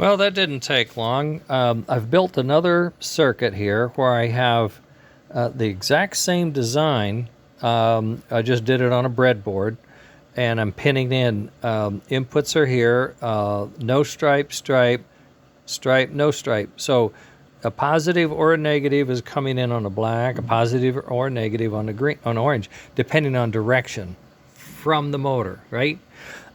Well, that didn't take long. I've built another circuit here where I have the exact same design. I just did it on a breadboard, and I'm pinning in. Inputs are here, no stripe, stripe, stripe, no stripe. So a positive or a negative is coming in on the black, a positive or a negative on the green, on orange, depending on direction from the motor, right?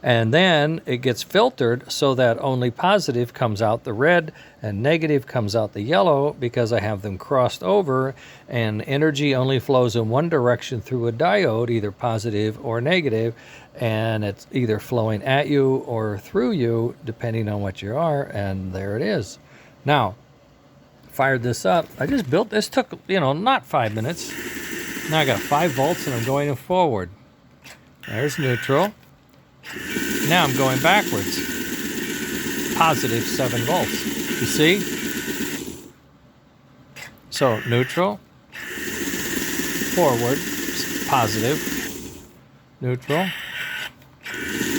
And then it gets filtered so that only positive comes out the red and negative comes out the yellow, because I have them crossed over, and energy only flows in one direction through a diode, either positive or negative, and it's either flowing at you or through you depending on what you are. And there it is. Now, fired this up. I just built this, took not 5 minutes. Now I got 5 volts and I'm going forward. There's neutral. Now I'm going backwards. Positive 7 volts. You see? So neutral, forward, positive, neutral,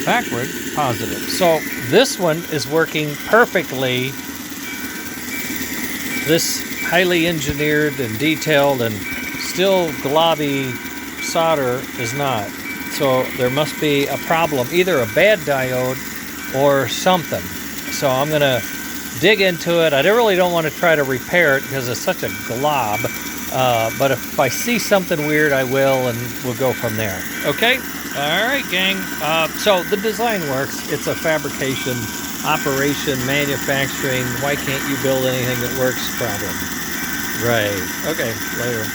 backward, positive. So this one is working perfectly. This highly engineered and detailed and still globby solder is not. So there must be a problem, either a bad diode or something. So I'm going to dig into it. I really don't want to try to repair it because it's such a glob. But if I see something weird, I will, and we'll go from there. Okay? All right, gang. So the design works. It's a fabrication, operation, manufacturing. Why can't you build anything that works problem? Right. Okay, later.